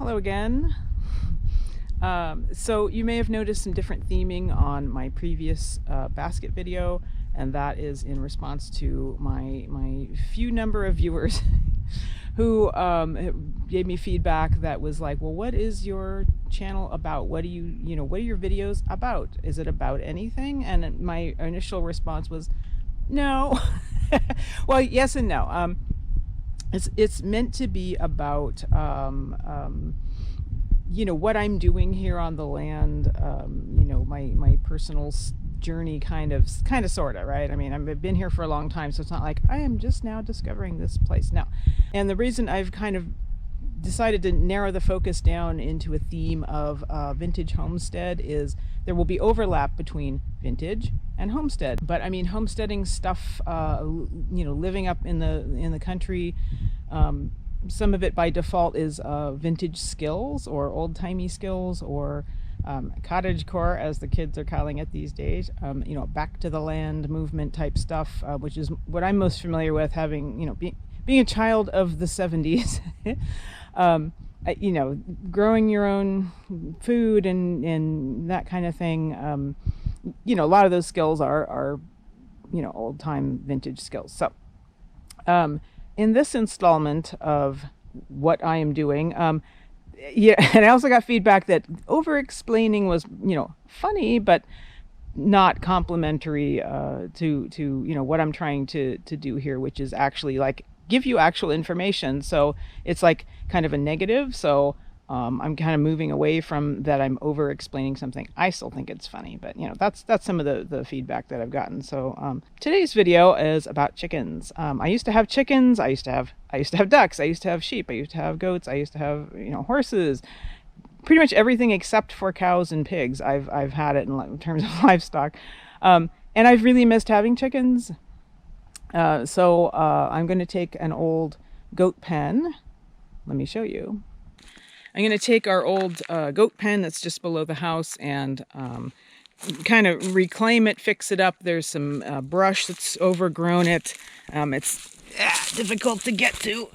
Hello again. So you may have noticed some different theming on my previous basket video, and that is in response to my few number of viewers who gave me feedback that was like, well, what is your channel about? What do what are your videos about? Is it about anything? And my initial response was no. Well, yes and no. It's meant to be about what I'm doing here on the land, my personal journey, kind of sort of, right? I mean, I've been here for a long time, so it's not like I am just now discovering this place. No. And the reason I've kind of decided to narrow the focus down into a theme of vintage homestead is there will be overlap between vintage and homestead. But I mean, homesteading stuff, living up in the country, some of it by default is vintage skills or old-timey skills, or cottagecore, as the kids are calling it these days. Back to the land movement type stuff, which is what I'm most familiar with, having being a child of the 70s. Growing your own food and that kind of thing. A lot of those skills are old-time vintage skills. So in this installment of what I am doing, and I also got feedback that over-explaining was, funny, but not complimentary to what I'm trying to do here, which is actually like give you actual information. So it's like kind of a negative. So I'm kind of moving away from that. I'm over explaining something. I still think it's funny, but that's some of the feedback that I've gotten. So today's video is about chickens. I used to have chickens. I used to have ducks. I used to have sheep. I used to have goats. I used to have horses. Pretty much everything except for cows and pigs. I've had it in terms of livestock, and I've really missed having chickens. So I'm going to take an old goat pen. Let me show you. I'm going to take our old goat pen that's just below the house and kind of reclaim it, fix it up. There's some brush that's overgrown it. It's difficult to get to.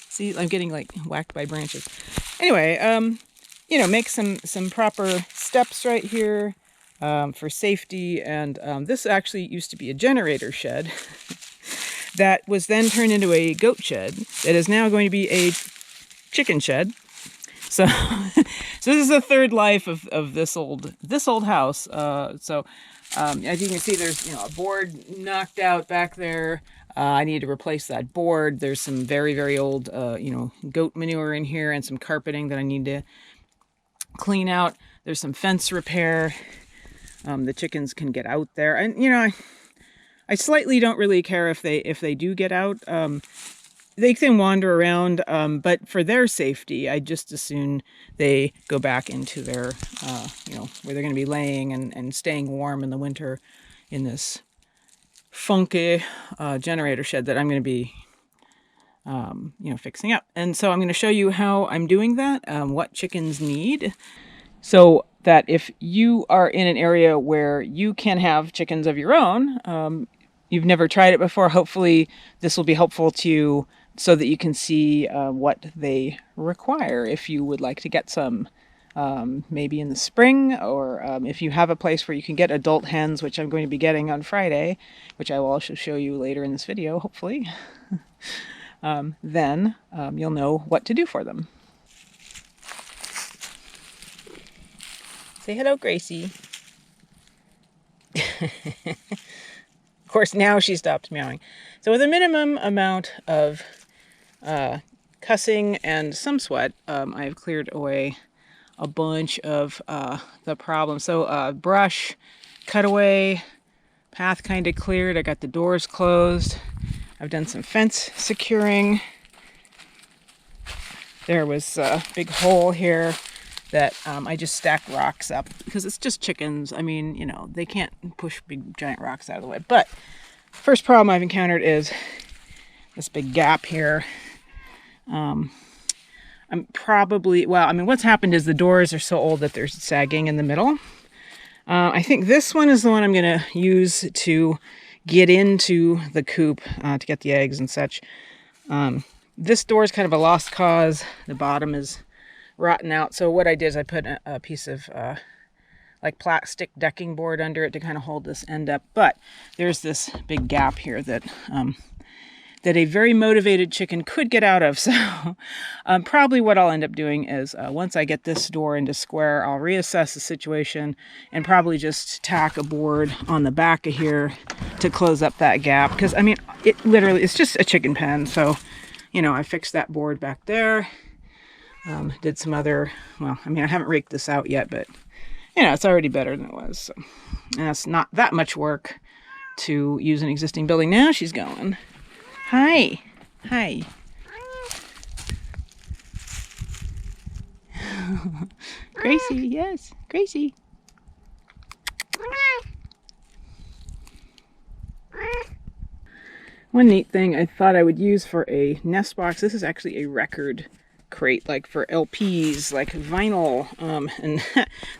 See, I'm getting like whacked by branches. Anyway, make some proper steps right here for safety. And this actually used to be a generator shed that was then turned into a goat shed that is now going to be a chicken shed. So this is the third life of this old house. As you can see, there's a board knocked out back there. I need to replace that board. There's some very, very old goat manure in here and some carpeting that I need to clean out. There's some fence repair. The chickens can get out there, and I slightly don't really care if they do get out. They can wander around, but for their safety, I just as soon they go back into their, where they're going to be laying and staying warm in the winter in this funky generator shed that I'm going to be, fixing up. And so I'm going to show you how I'm doing that, what chickens need, so that if you are in an area where you can have chickens of your own, you've never tried it before, hopefully this will be helpful to you, so that you can see what they require if you would like to get some, maybe in the spring, or if you have a place where you can get adult hens, which I'm going to be getting on Friday, which I will also show you later in this video, hopefully. Then you'll know what to do for them. Say hello, Gracie. Of course, now she stopped meowing. So with a minimum amount of cussing and some sweat, I've cleared away a bunch of the problems. So brush, cut away, path kind of cleared. I got the doors closed. I've done some fence securing. There was a big hole here that I just stacked rocks up because it's just chickens. I mean, they can't push big giant rocks out of the way. But first problem I've encountered is this big gap here. What's happened is the doors are so old that they're sagging in the middle. I think this one is the one I'm going to use to get into the coop to get the eggs and such. This door is kind of a lost cause. The bottom is rotten out. So what I did is I put a piece of like plastic decking board under it to kind of hold this end up. But there's this big gap here that that a very motivated chicken could get out of. So probably what I'll end up doing is once I get this door into square, I'll reassess the situation and probably just tack a board on the back of here to close up that gap. Because I mean, it literally, it's just a chicken pen. So, you know, I fixed that board back there. Did some other, well, I mean, I haven't raked this out yet, but you know, it's already better than it was. So, and that's not that much work to use an existing building. Now she's going. Hi. Hi. Gracie, yes. Gracie. One neat thing I thought I would use for a nest box, this is actually a record crate, like for LPs, like vinyl, and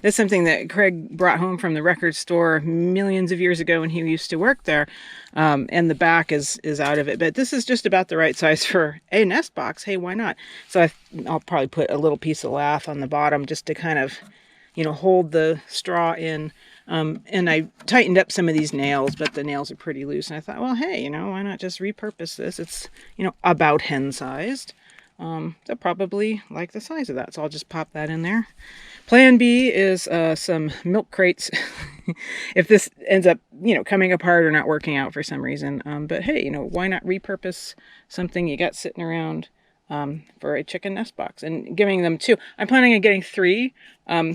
that's something that Craig brought home from the record store millions of years ago when he used to work there, and the back is out of it, but this is just about the right size for a nest box. Hey, why not? So I'll probably put a little piece of lath on the bottom just to kind of, you know, hold the straw in. And I tightened up some of these nails, but the nails are pretty loose, and I thought, well, hey, you know, why not just repurpose this? It's, you know, about hen sized. They'll probably like the size of that, so I'll just pop that in there. Plan B is some milk crates if this ends up, you know, coming apart or not working out for some reason. But hey, you know, why not repurpose something you got sitting around for a chicken nest box, and giving them two. I'm planning on getting 3,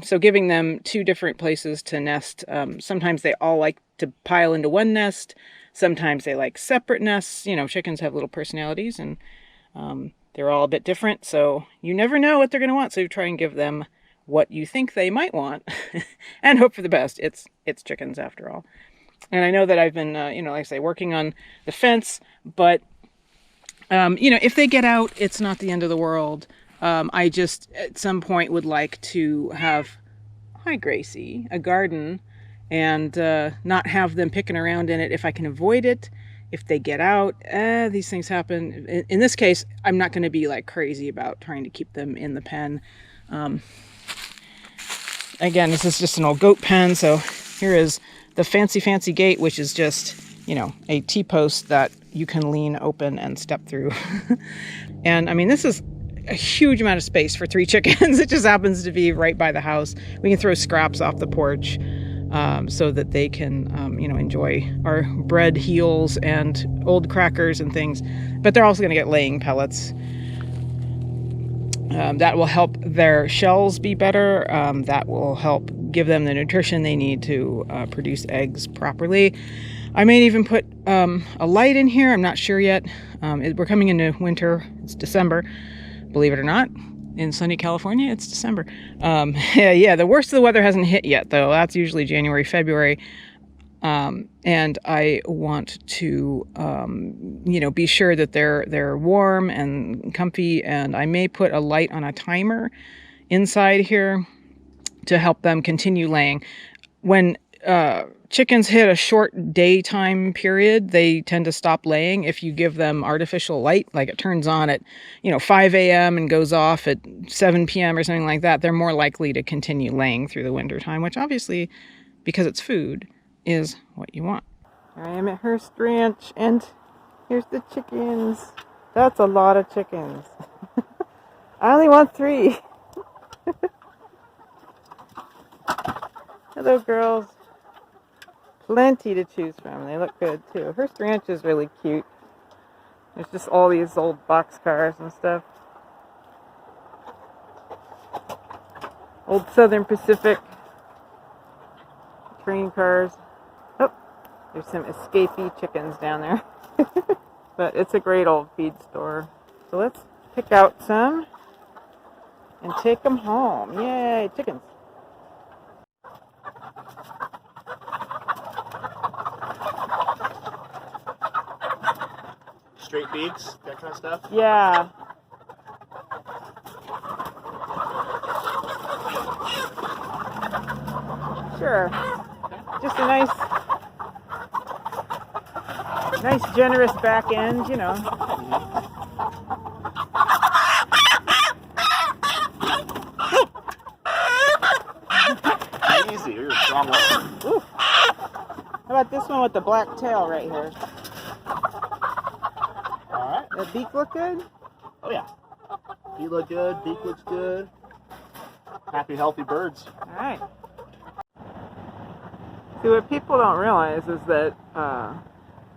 so giving them 2 different places to nest. Sometimes they all like to pile into one nest. Sometimes they like separate nests. You know, chickens have little personalities, and they're all a bit different, so you never know what they're going to want. So you try and give them what you think they might want and hope for the best. It's chickens after all. And I know that I've been, you know, like I say, working on the fence, but, you know, if they get out, it's not the end of the world. I just, at some point, would like to have, hi Gracie, a garden, and not have them picking around in it if I can avoid it. If they get out, these things happen. In this case, I'm not going to be like crazy about trying to keep them in the pen. Again, this is just an old goat pen. So here is the fancy gate, which is just, you know, a T-post that you can lean open and step through. And I mean, this is a huge amount of space for 3 chickens. It just happens to be right by the house. We can throw scraps off the porch. So that they can, you know, enjoy our bread heels and old crackers and things. But they're also going to get laying pellets. That will help their shells be better. That will help give them the nutrition they need to produce eggs properly. I may even put a light in here. I'm not sure yet. We're coming into winter. It's December, believe it or not. In sunny California, it's December. Yeah, the worst of the weather hasn't hit yet, though. That's usually January, February. And I want to, you know, be sure that they're warm and comfy. And I may put a light on a timer inside here to help them continue laying. When chickens hit a short daytime period, they tend to stop laying. If you give them artificial light, like it turns on at, you know, 5 a.m. and goes off at 7 p.m. or something like that, they're more likely to continue laying through the winter time, which obviously, because it's food, is what you want. I am at Hearst Ranch, and here's the chickens. That's a lot of chickens. I only want 3. Hello, girls. Plenty to choose from. They look good too. Hearst Ranch is really cute. There's just all these old boxcars and stuff. Old Southern Pacific train cars. Oh, there's some escapee chickens down there. But it's a great old feed store. So let's pick out some and take them home. Yay, chickens. Straight beaks, that kind of stuff? Yeah. Sure. Just a nice generous back end, you know. one with the black tail right here. All right. The beak look good? Oh yeah. Feet look good. Beak looks good. Happy, healthy birds. All right. See, what people don't realize is that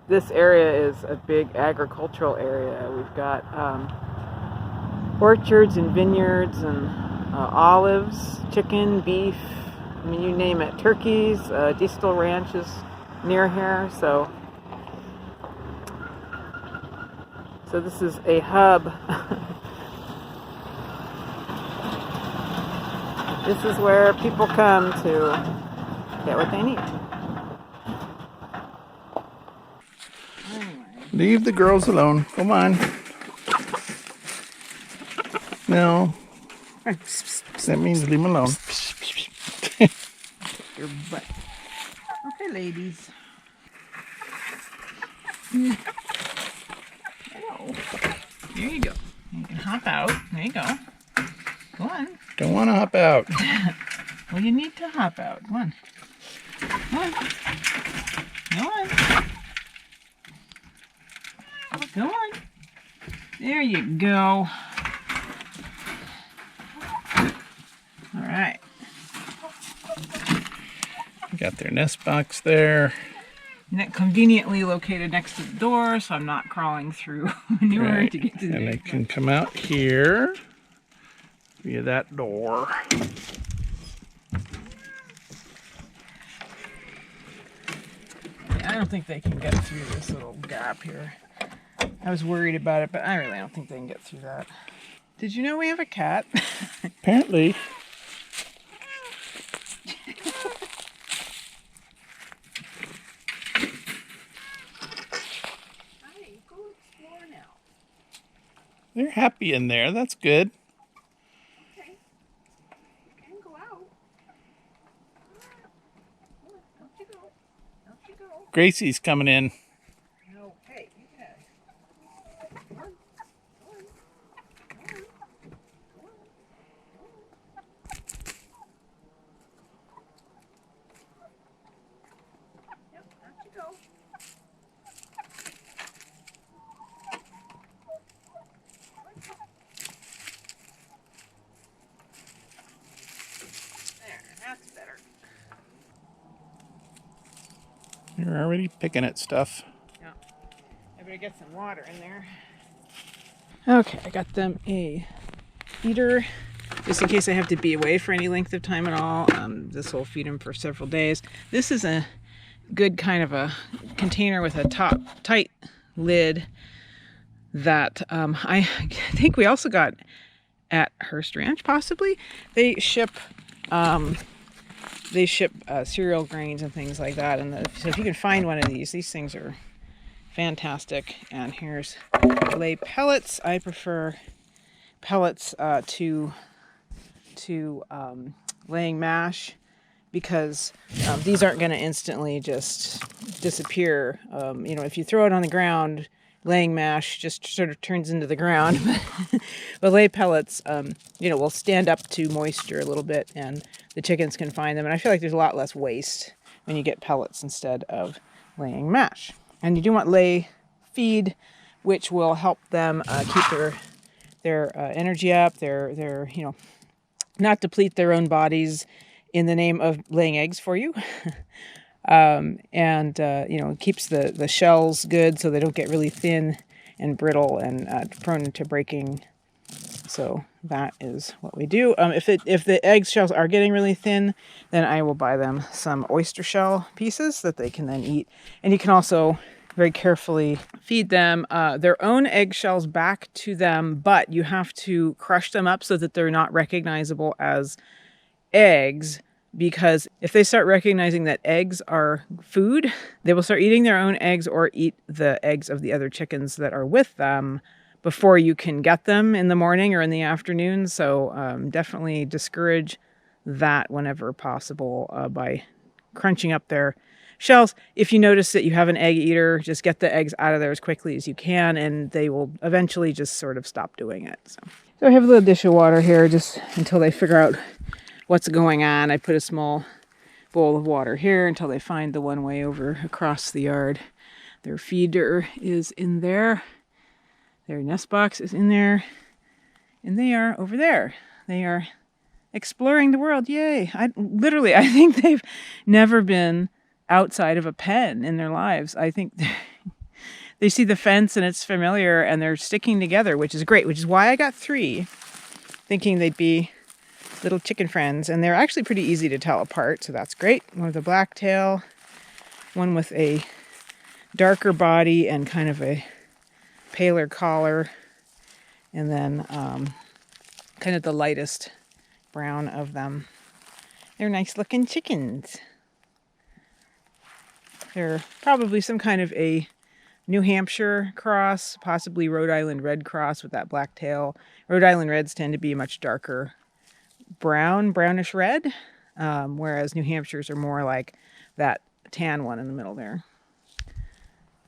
this area is a big agricultural area. We've got orchards and vineyards and olives, chicken, beef, I mean, you name it. Turkeys, Diestel Ranch is near here, so this is a hub. This is where people come to get what they need. Anyway. Leave the girls alone. Come on. No. That means leave them alone. Your butt. Okay, ladies. Hello. There you go. You can hop out. There you go. Go on. Don't want to hop out. Well, you need to hop out. Come on. Come on. Go on. Go on. There you go. All right. Got their nest box there. Conveniently located next to the door, so I'm not crawling through manure Right. to get to the And they can come out here via that door. I don't think they can get through this little gap here. I was worried about it, but I really don't think they can get through that. Did you know we have a cat? Apparently. They're happy in there. That's good. Okay. You can go out. Don't you go. Don't you go. Gracie's coming in. No, hey, you can. Come on. Come on. Come on. Come on. Yep, out you go. There, that's better. You're already picking at stuff. Yeah. I better get some water in there. Okay, I got them a feeder just in case I have to be away for any length of time at all. This will feed them for several days. This is a good kind of a container with a tight lid that I think we also got at Hearst Ranch, possibly. They ship cereal grains and things like that, and so if you can find one of these things are fantastic. And here's lay pellets. I prefer pellets to laying mash because these aren't going to instantly just disappear. If you throw it on the ground, laying mash just sort of turns into the ground. But lay pellets, will stand up to moisture a little bit, and the chickens can find them. And I feel like there's a lot less waste when you get pellets instead of laying mash. And you do want lay feed, which will help them keep their energy up. Their not deplete their own bodies in the name of laying eggs for you. Keeps the shells good so they don't get really thin and brittle and prone to breaking. So that is what we do. If the egg shells are getting really thin, then I will buy them some oyster shell pieces that they can then eat. And you can also very carefully feed them their own eggshells back to them, but you have to crush them up so that they're not recognizable as eggs. Because if they start recognizing that eggs are food, they will start eating their own eggs or eat the eggs of the other chickens that are with them before you can get them in the morning or in the afternoon. So definitely discourage that whenever possible by crunching up their shells. If you notice that you have an egg eater, just get the eggs out of there as quickly as you can, and they will eventually just sort of stop doing it. So I have a little dish of water here just until they figure out what's going on. I put a small bowl of water here until they find the one way over across the yard. Their feeder is in there. Their nest box is in there. And they are over there. They are exploring the world. Yay. I think they've never been outside of a pen in their lives. I think they see the fence and it's familiar and they're sticking together, which is great, which is why I got 3, thinking they'd be little chicken friends. And they're actually pretty easy to tell apart, so that's great. One with a black tail, one with a darker body and kind of a paler collar, and then kind of the lightest brown of them. They're nice looking chickens. They're probably some kind of a New Hampshire cross, possibly Rhode Island Red cross with that black tail. Rhode Island Reds tend to be much darker brownish red, whereas New Hampshires are more like that tan one in the middle there.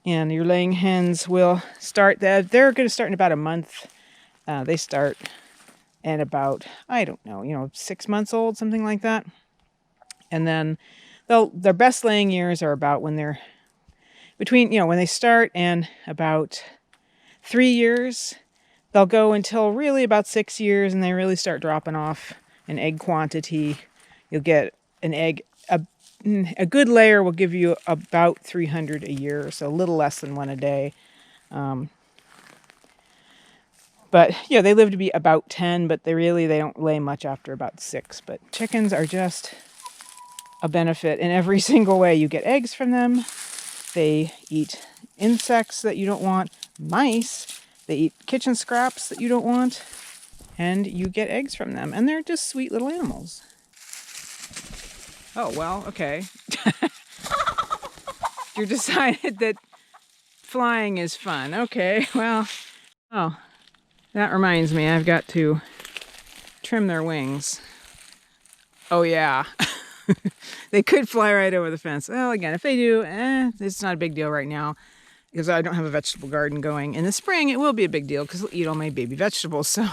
And your laying hens will start, they're going to start in about a month. They start at about, I don't know, 6 months old, something like that. And then their best laying years are about when they're between, when they start and about 3 years. They'll go until really about 6 years, and they really start dropping off in egg quantity. You'll get an egg, a good layer will give you about 300 a year, so a little less than 1 a day. But yeah, they live to be about 10, but they don't lay much after about 6. But chickens are just a benefit in every single way. You get eggs from them. They eat insects that you don't want, mice. They eat kitchen scraps that you don't want, and you get eggs from them. And they're just sweet little animals. Oh, well, okay. You decided that flying is fun. Okay, well, oh, that reminds me, I've got to trim their wings. Oh, yeah. They could fly right over the fence. Well, again, if they do, it's not a big deal right now because I don't have a vegetable garden going. In the spring, it will be a big deal because they'll eat all my baby vegetables. So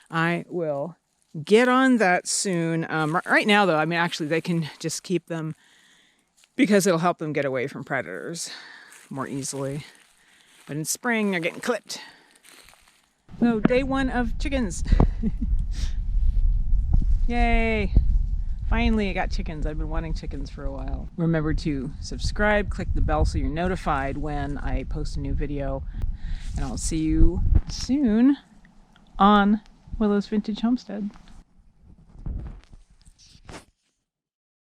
I will get on that soon. Right now, though, actually, they can just keep them because it'll help them get away from predators more easily. But in spring, they're getting clipped. So, day 1 of chickens. Yay! Finally, I got chickens. I've been wanting chickens for a while. Remember to subscribe, click the bell so you're notified when I post a new video. And I'll see you soon on Willow's Vintage Homestead.